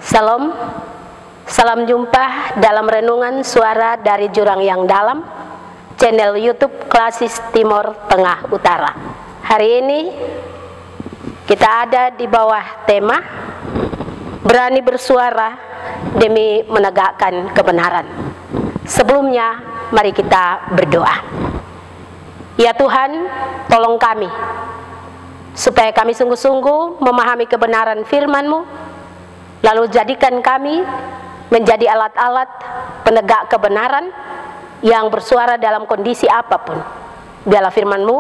Salam, salam jumpa dalam renungan suara dari jurang yang dalam, channel YouTube Klasis Timur Tengah Utara. Hari ini kita ada di bawah tema berani bersuara demi menegakkan kebenaran. Sebelumnya, mari kita berdoa. Ya Tuhan, tolong kami supaya kami sungguh-sungguh memahami kebenaran firman-Mu, lalu jadikan kami menjadi alat-alat penegak kebenaran yang bersuara dalam kondisi apapun. Biarlah firman-Mu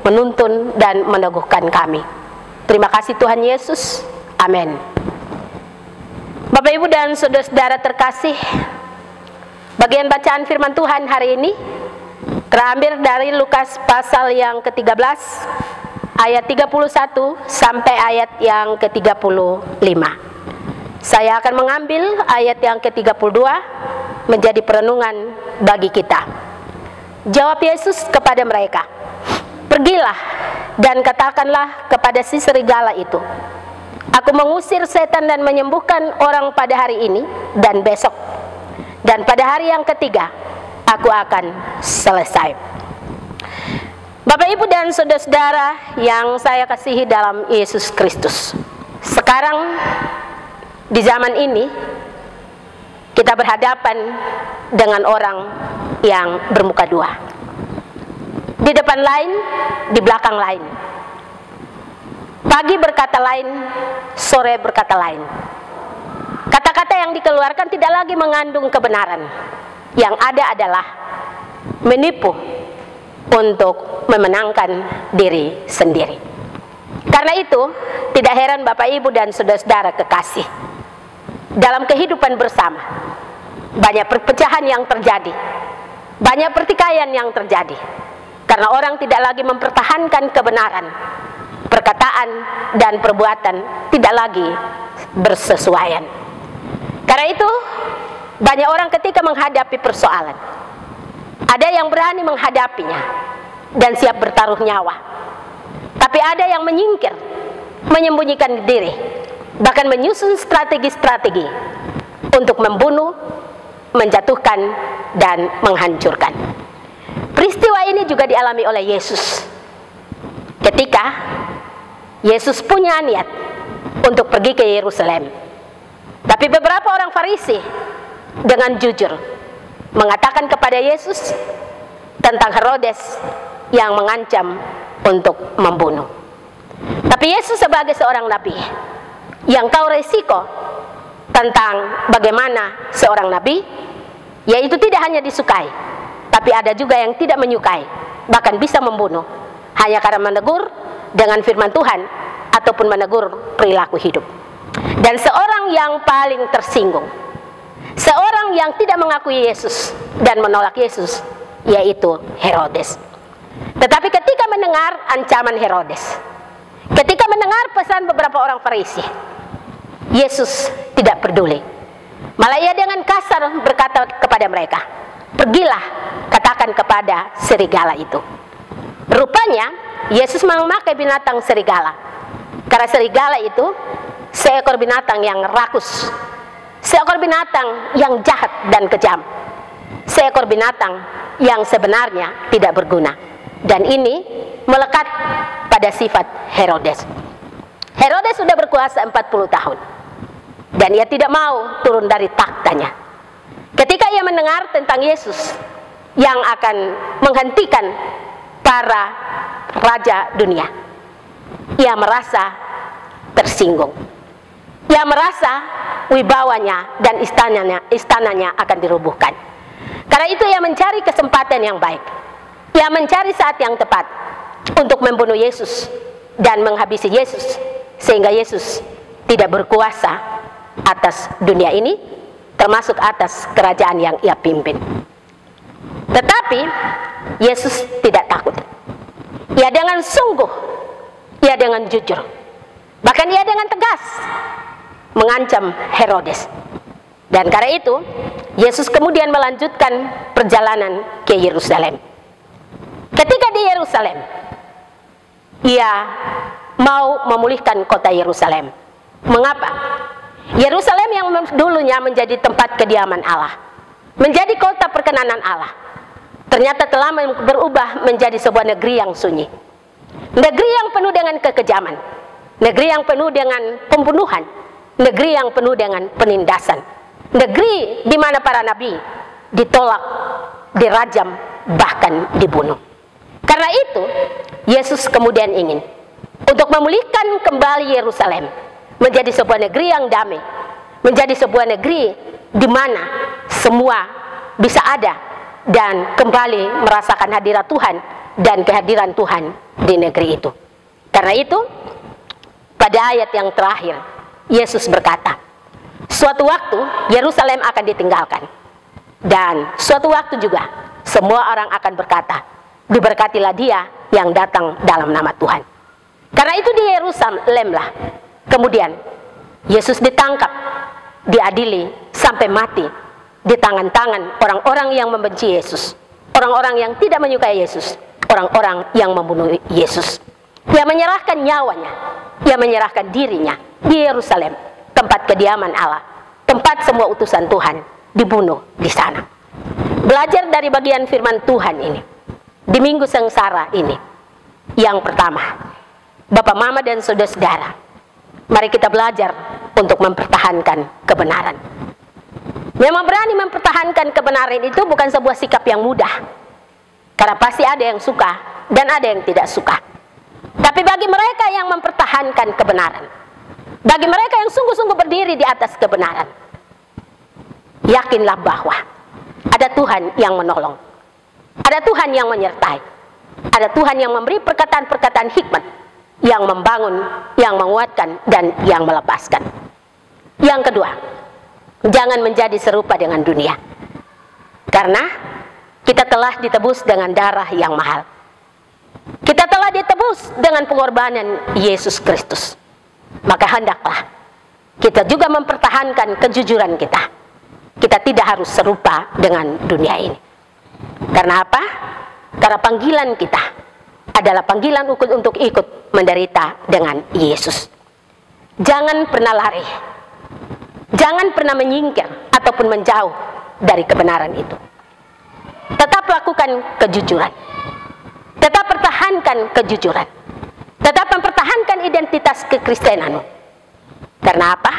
menuntun dan meneguhkan kami. Terima kasih Tuhan Yesus. Amin. Bapak, Ibu, dan saudara-saudara terkasih, bagian bacaan firman Tuhan hari ini terambil dari Lukas pasal yang ke-13 ayat 31 sampai ayat yang ke-35. Saya akan mengambil ayat yang ke-32 menjadi perenungan bagi kita. Jawab Yesus kepada mereka, "Pergilah dan katakanlah kepada si serigala itu, Aku mengusir setan dan menyembuhkan orang pada hari ini dan besok. Dan pada hari yang ketiga, aku akan selesai." Bapak, Ibu, dan saudara-saudara yang saya kasihi dalam Yesus Kristus, sekarang di zaman ini kita berhadapan dengan orang yang bermuka dua. Di depan lain, di belakang lain. Pagi berkata lain, sore berkata lain. Kata-kata yang dikeluarkan tidak lagi mengandung kebenaran. Yang ada adalah menipu untuk memenangkan diri sendiri. Karena itu, tidak heran Bapak, Ibu, dan saudara-saudara kekasih, dalam kehidupan bersama banyak perpecahan yang terjadi, banyak pertikaian yang terjadi, karena orang tidak lagi mempertahankan kebenaran. Perkataan dan perbuatan tidak lagi bersesuaian. Karena itu, banyak orang ketika menghadapi persoalan, ada yang berani menghadapinya dan siap bertaruh nyawa, tapi ada yang menyingkir, menyembunyikan diri, bahkan menyusun strategi-strategi untuk membunuh, menjatuhkan, dan menghancurkan. Peristiwa ini juga dialami oleh Yesus ketika Yesus punya niat untuk pergi ke Yerusalem. Tapi beberapa orang Farisi dengan jujur mengatakan kepada Yesus tentang Herodes yang mengancam untuk membunuh. Tapi Yesus sebagai seorang nabi yang tahu resiko tentang bagaimana seorang nabi, yaitu tidak hanya disukai, tapi ada juga yang tidak menyukai, bahkan bisa membunuh, hanya karena menegur dengan firman Tuhan ataupun menegur perilaku hidup. Dan seorang yang paling tersinggung, seorang yang tidak mengakui Yesus dan menolak Yesus, yaitu Herodes. Tetapi ketika mendengar ancaman Herodes, ketika mendengar pesan beberapa orang Farisi, Yesus tidak peduli. Malah ia dengan kasar berkata kepada mereka, "Pergilah, katakan kepada serigala itu." Rupanya Yesus memakai binatang serigala, karena serigala itu seekor binatang yang rakus, seekor binatang yang jahat dan kejam, seekor binatang yang sebenarnya tidak berguna. Dan ini melekat pada sifat Herodes. Herodes sudah berkuasa 40 tahun dan ia tidak mau turun dari taktanya. Ketika ia mendengar tentang Yesus yang akan menghentikan para raja dunia, ia merasa tersinggung. Ia merasa wibawanya dan istananya akan dirubuhkan. Karena itu ia mencari kesempatan yang baik. Ia mencari saat yang tepat untuk membunuh Yesus dan menghabisi Yesus, sehingga Yesus tidak berkuasa atas dunia ini, termasuk atas kerajaan yang ia pimpin. Tetapi Yesus tidak takut. Ia dengan sungguh, ia dengan jujur, bahkan ia dengan tegas mengancam Herodes. Dan karena itu Yesus kemudian melanjutkan perjalanan ke Yerusalem. Ketika di Yerusalem, ia mau memulihkan kota Yerusalem. Mengapa? Yerusalem yang dulunya menjadi tempat kediaman Allah, menjadi kota perkenanan Allah, ternyata telah berubah menjadi sebuah negeri yang sunyi, negeri yang penuh dengan kekejaman, negeri yang penuh dengan pembunuhan, negeri yang penuh dengan penindasan, negeri di mana para nabi ditolak, dirajam, bahkan dibunuh. Karena itu Yesus kemudian ingin untuk memulihkan kembali Yerusalem menjadi sebuah negeri yang damai, menjadi sebuah negeri di mana semua bisa ada dan kembali merasakan hadirat Tuhan dan kehadiran Tuhan di negeri itu. Karena itu pada ayat yang terakhir Yesus berkata, suatu waktu Yerusalem akan ditinggalkan, dan suatu waktu juga semua orang akan berkata, diberkatilah dia yang datang dalam nama Tuhan. Karena itu di Yerusalem lah kemudian Yesus ditangkap, diadili sampai mati di tangan-tangan orang-orang yang membenci Yesus, orang-orang yang tidak menyukai Yesus, orang-orang yang membunuh Yesus. Dia menyerahkan nyawanya, dia menyerahkan dirinya di Yerusalem, tempat kediaman Allah, tempat semua utusan Tuhan dibunuh di sana. Belajar dari bagian firman Tuhan ini di minggu sengsara ini. Yang pertama, Bapak, Mama, dan saudara-saudara, mari kita belajar untuk mempertahankan kebenaran. Memang berani mempertahankan kebenaran itu bukan sebuah sikap yang mudah, karena pasti ada yang suka dan ada yang tidak suka. Tapi bagi mereka yang mempertahankan kebenaran, bagi mereka yang sungguh-sungguh berdiri di atas kebenaran, yakinlah bahwa ada Tuhan yang menolong, ada Tuhan yang menyertai, ada Tuhan yang memberi perkataan-perkataan hikmat yang membangun, yang menguatkan, dan yang melepaskan. Yang kedua, jangan menjadi serupa dengan dunia, karena kita telah ditebus dengan darah yang mahal. Kita telah ditebus dengan pengorbanan Yesus Kristus. Maka hendaklah kita juga mempertahankan kejujuran kita. Kita tidak harus serupa dengan dunia ini. Karena apa? Karena panggilan kita adalah panggilan untuk ikut menderita dengan Yesus. Jangan pernah lari, jangan pernah menyingkir ataupun menjauh dari kebenaran itu. Tetap lakukan kejujuran, tetap pertahankan kejujuran, tetap mempertahankan identitas kekristenanmu. Karena apa?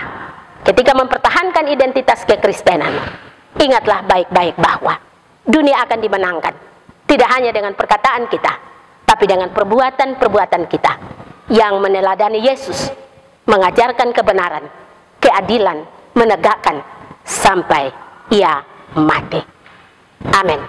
Ketika mempertahankan identitas kekristenanmu, ingatlah baik-baik bahwa dunia akan dimenangkan, tidak hanya dengan perkataan kita, tapi dengan perbuatan-perbuatan kita yang meneladani Yesus, mengajarkan kebenaran, keadilan, menegakkan sampai ia mati. Amin.